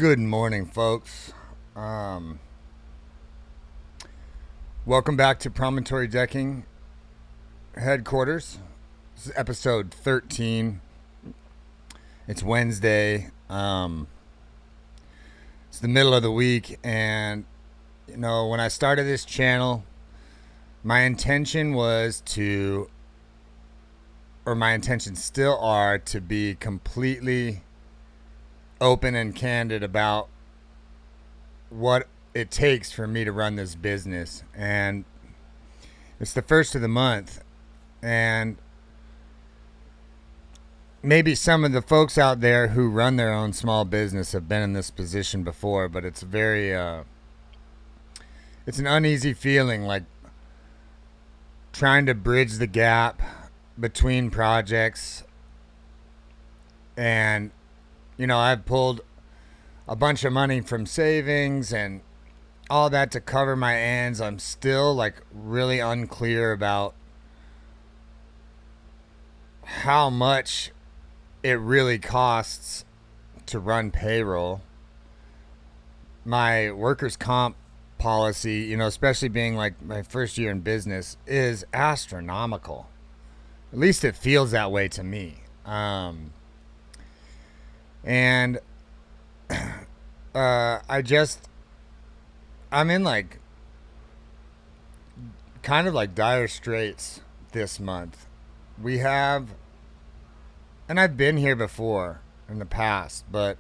Good morning, folks. Welcome back to Promontory Decking headquarters. This is episode 13. It's Wednesday. It's the middle of the week, and when I started this channel, my intentions still are to be completely open and candid about what it takes for me to run this business. And it's the first of the month, and maybe some of the folks out there who run their own small business have been in this position before, but it's it's an uneasy feeling, like trying to bridge the gap between projects. And I've pulled a bunch of money from savings and all that to cover my ends. I'm still really unclear about how much it really costs to run payroll. My workers' comp policy, especially being my first year in business, is astronomical. At least it feels that way to me. And I'm in kind of dire straits this month. And I've been here before in the past, but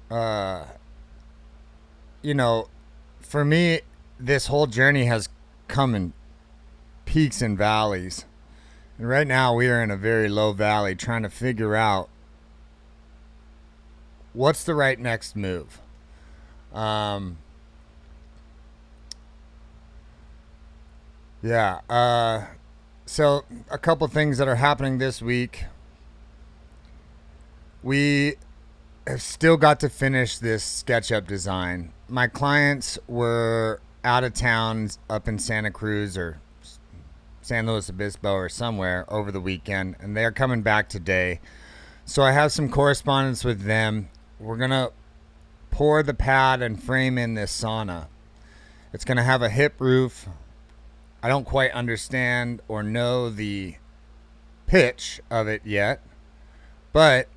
for me, this whole journey has come in peaks and valleys. And right now we are in a very low valley, trying to figure out what's the right next move. So a couple things that are happening this week. We have still got to finish this SketchUp design. My clients were out of town up in Santa Cruz or San Luis Obispo or somewhere over the weekend, and they're coming back today. So I have some correspondence with them. We're going to pour the pad and frame in this sauna. It's going to have a hip roof. I don't quite understand or know the pitch of it yet, but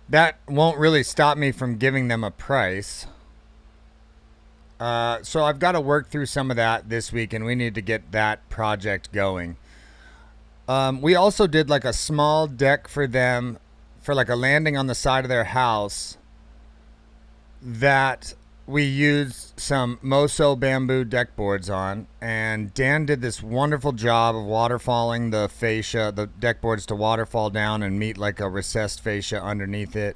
that won't really stop me from giving them a price. So I've got to work through some of that this week, and we need to get that project going. We also did a small deck for them for a landing on the side of their house that we used some Moso bamboo deck boards on, and Dan did this wonderful job of waterfalling the fascia, the deck boards, to waterfall down and meet a recessed fascia underneath it.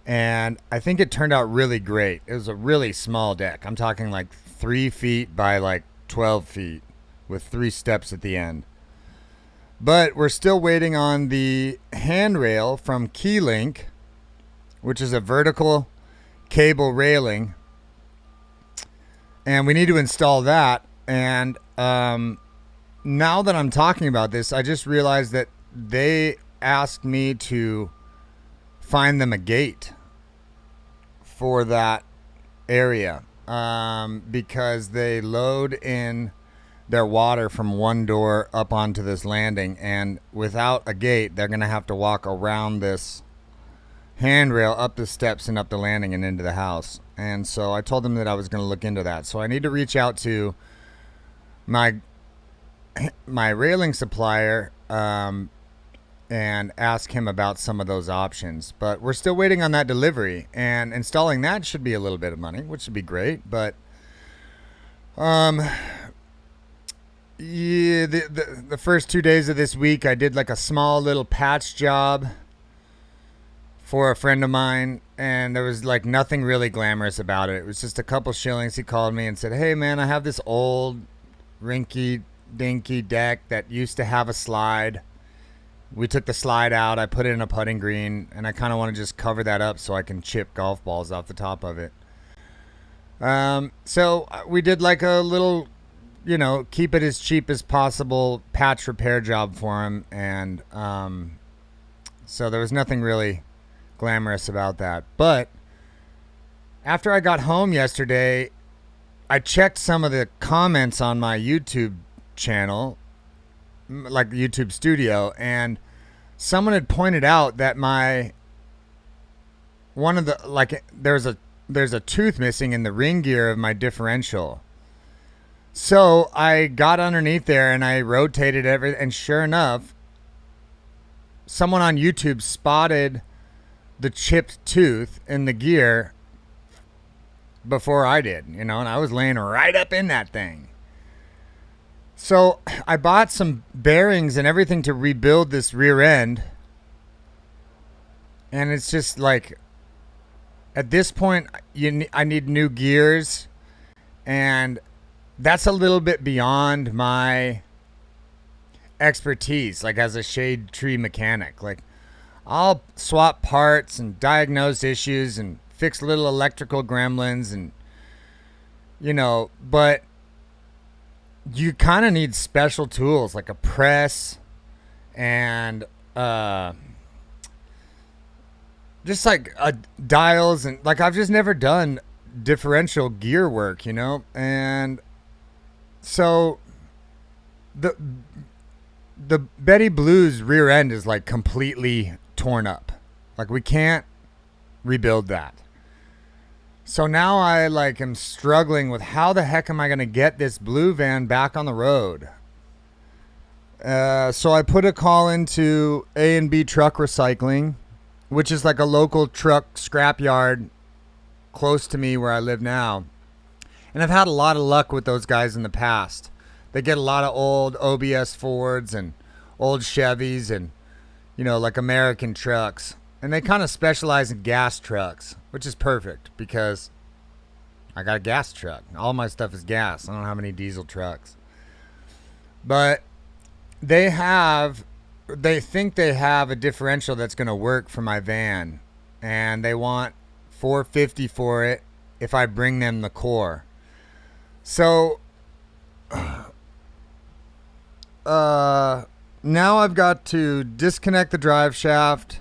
And I think it turned out really great. It was a really small deck. I'm talking 3 feet by 12 feet with 3 steps at the end. But we're still waiting on the handrail from Keylink, which is a vertical cable railing. And we need to install that. And now that I'm talking about this, I just realized that they asked me to find them a gate for that area because they load in their water from one door up onto this landing, and without a gate they're going to have to walk around this handrail, up the steps and up the landing and into the house. And so I told them that I was going to look into that. So I need to reach out to my railing supplier and ask him about some of those options. But we're still waiting on that delivery, and installing that should be a little bit of money, which would be great. But the first 2 days of this week I did a small little patch job for a friend of mine, and there was nothing really glamorous about it. It was just a couple shillings. He called me and said, "Hey man, I have this old rinky dinky deck that used to have a slide. We took the slide out, I put it in a putting green, and I kind of want to just cover that up so I can chip golf balls off the top of it." So we did a little, keep it as cheap as possible patch repair job for him. And So there was nothing really glamorous about that. But after I got home yesterday, I checked some of the comments on my YouTube channel, like YouTube Studio, and someone had pointed out that there's a tooth missing in the ring gear of my differential. So I got underneath there and I rotated everything, and sure enough, someone on YouTube spotted the chipped tooth in the gear before I did, and I was laying right up in that thing. So I bought some bearings and everything to rebuild this rear end. And it's just like, at this point, I need new gears. And that's a little bit beyond my expertise, like as a shade tree mechanic. Like, I'll swap parts and diagnose issues and fix little electrical gremlins and, but you kind of need special tools like a press and just like dials, and like I've just never done differential gear work, and so the Betty Blue's rear end is like completely torn up. Like, we can't rebuild that. So now I am struggling with how the heck am I going to get this blue van back on the road. So I put a call into A&B Truck Recycling, which is like a local truck scrapyard close to me where I live now. And I've had a lot of luck with those guys in the past. They get a lot of old OBS Fords and old Chevys and, like American trucks. And they kind of specialize in gas trucks, which is perfect because I got a gas truck. All my stuff is gas. I don't have any diesel trucks. But they think they have a differential that's going to work for my van. And they want $450 for it if I bring them the core. So now I've got to disconnect the drive shaft,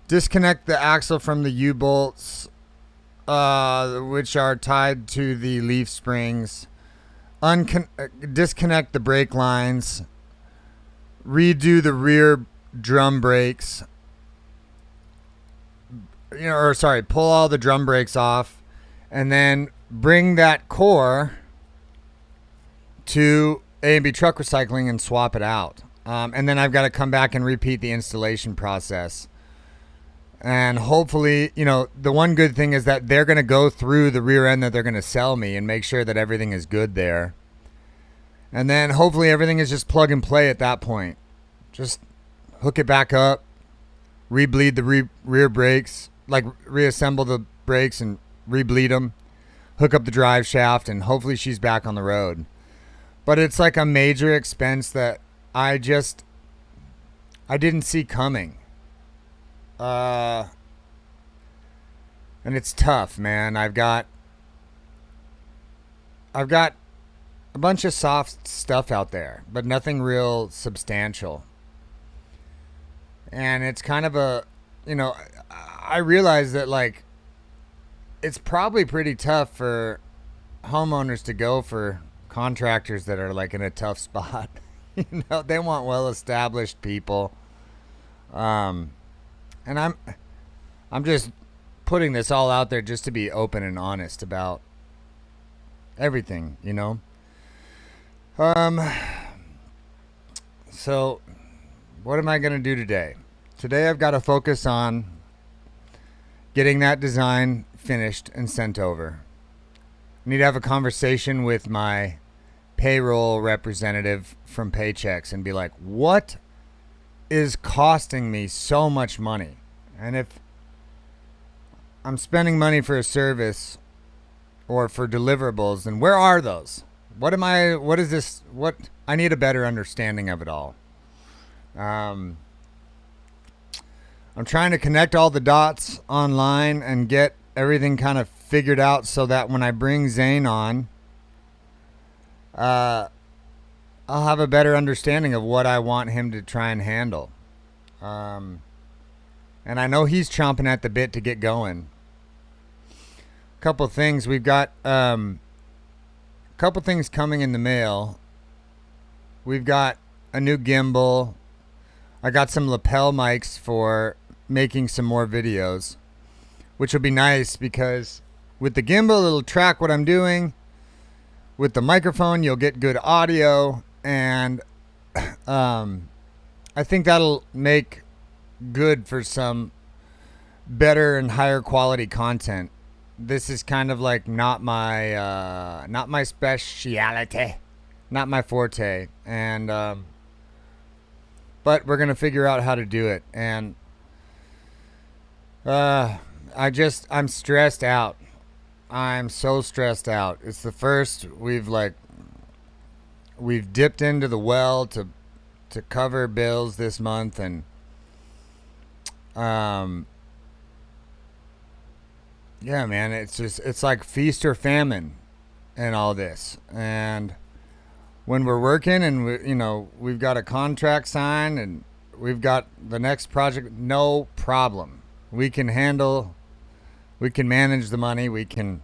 disconnect the axle from the U-bolts, which are tied to the leaf springs, disconnect the brake lines, redo the rear drum brakes, pull all the drum brakes off, and then bring that core to A&B Truck Recycling and swap it out. And then I've got to come back and repeat the installation process. And hopefully, the one good thing is that they're going to go through the rear end that they're going to sell me and make sure that everything is good there. And then hopefully everything is just plug and play at that point. Just hook it back up, rebleed the rear brakes, like reassemble the brakes and rebleed them, hook up the drive shaft, and hopefully she's back on the road. But it's like a major expense that I didn't see coming. And it's tough, man. I've got a bunch of soft stuff out there, but nothing real substantial. And it's kind of I realize that it's probably pretty tough for homeowners to go for contractors that are in a tough spot. They want well-established people. And I'm just putting this all out there just to be open and honest about everything, So what am I going to do today? Today I've got to focus on getting that design finished and sent over. I need to have a conversation with my payroll representative from Paychecks and be like, what is costing me so much money? And if I'm spending money for a service or for deliverables, then where are those? What is this? I need a better understanding of it all. I'm trying to connect all the dots online and get everything kind of figured out so that when I bring Zane on, I'll have a better understanding of what I want him to try and handle. and I know he's chomping at the bit to get going. Couple things. We've got couple things coming in the mail. We've got a new gimbal. I got some lapel mics for making some more videos, which will be nice because with the gimbal, it'll track what I'm doing. With the microphone, you'll get good audio, and I think that'll make good for some better and higher quality content. This is kind of like not my speciality, not my forte, and but we're gonna figure out how to do it. And I'm stressed out. I'm so stressed out. It's the first we've dipped into the well to cover bills this month, and yeah, man, it's like feast or famine and all this. And when we're working and we've got a contract signed and we've got the next project, no problem. We can manage the money, we can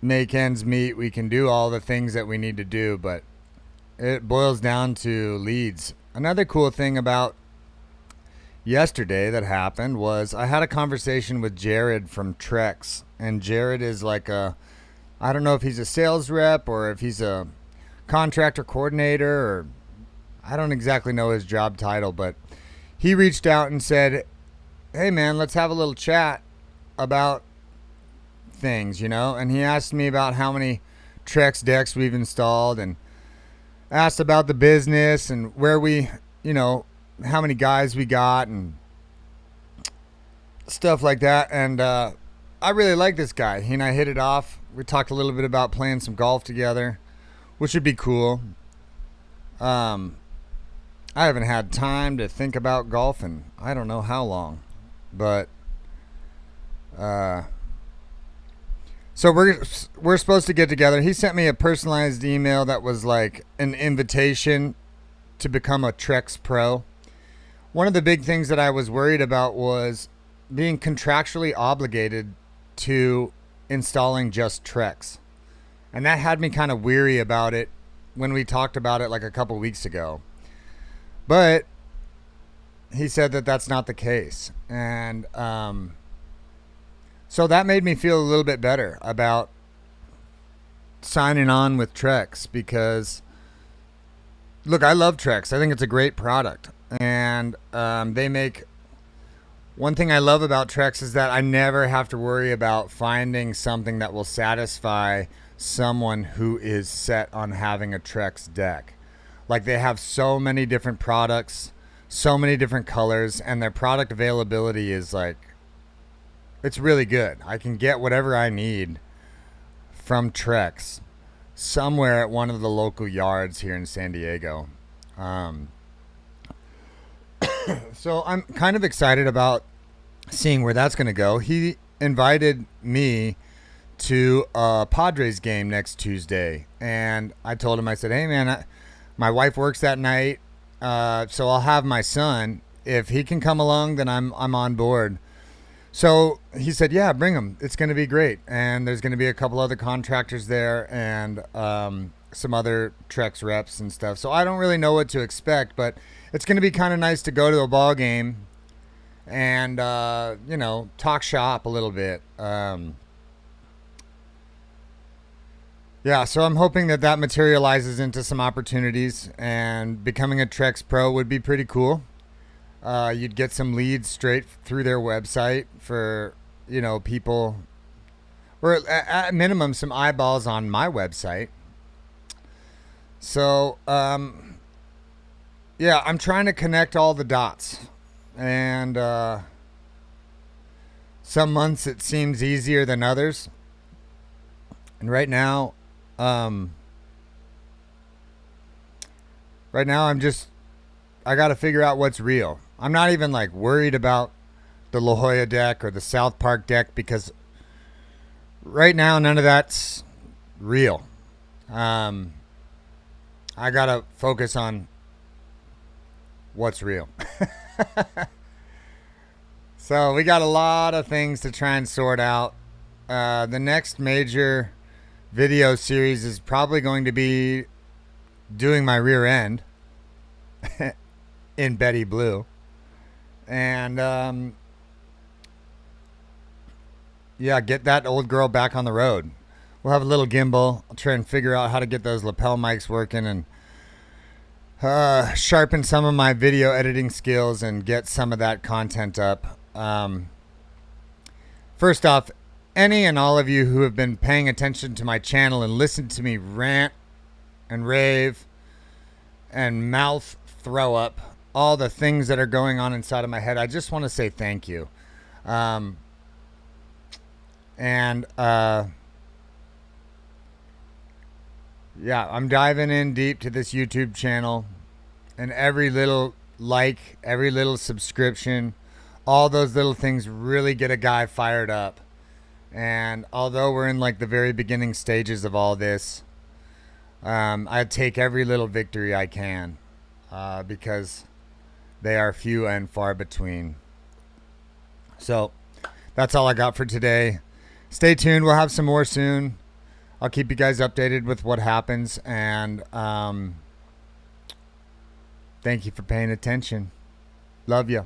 make ends meet, we can do all the things that we need to do, but it boils down to leads. Another cool thing about yesterday that happened was I had a conversation with Jared from Trex, and Jared is like I don't know if he's a sales rep or if he's a contractor coordinator, or I don't exactly know his job title, but he reached out and said, hey man, let's have a little chat about things, and he asked me about how many Trex decks we've installed, and asked about the business and where we, how many guys we got and stuff like that. And I really like this guy. He and I hit it off. We talked a little bit about playing some golf together, which would be cool. I haven't had time to think about golf in I don't know how long, but so we're supposed to get together. He sent me a personalized email that was like an invitation to become a Trex Pro. One of the big things that I was worried about was being contractually obligated to installing just Trex. And that had me kind of weary about it when we talked about it like a couple weeks ago. But he said that that's not the case. And so that made me feel a little bit better about signing on with Trex, because look, I love Trex. I think it's a great product. And they make, one thing I love about Trex is that I never have to worry about finding something that will satisfy someone who is set on having a Trex deck. Like, they have so many different products, so many different colors, and their product availability is like, it's really good. I can get whatever I need from Trex somewhere at one of the local yards here in San Diego. So I'm kind of excited about seeing where that's going to go. He invited me to a Padres game next Tuesday, and I told him, I said, hey man, my wife works that night, so I'll have my son. If he can come along, then I'm on board. So he said, yeah, bring him. It's going to be great. And there's going to be a couple other contractors there, and some other Trex reps and stuff. So I don't really know what to expect, but it's going to be kind of nice to go to a ball game and, talk shop a little bit. Yeah, so I'm hoping that materializes into some opportunities, and becoming a Trex Pro would be pretty cool. You'd get some leads straight through their website for, people, or at minimum some eyeballs on my website. So, yeah, I'm trying to connect all the dots, and some months it seems easier than others. And right now I got to figure out what's real. I'm not even like worried about the La Jolla deck or the South Park deck, because right now none of that's real. I got to focus on what's real. So we got a lot of things to try and sort out. The next major video series is probably going to be doing my rear end in Betty Blue. And yeah, get that old girl back on the road. We'll have a little gimbal. I'll try and figure out how to get those lapel mics working and sharpen some of my video editing skills and get some of that content up. First off, any and all of you who have been paying attention to my channel and listened to me rant and rave and mouth throw up all the things that are going on inside of my head, I just want to say thank you. Yeah, I'm diving in deep to this YouTube channel, and every little like, every little subscription, all those little things really get a guy fired up. And although we're in like the very beginning stages of all this, I take every little victory I can, because they are few and far between. So that's all I got for today. Stay tuned. We'll have some more soon. I'll keep you guys updated with what happens. And thank you for paying attention. Love you.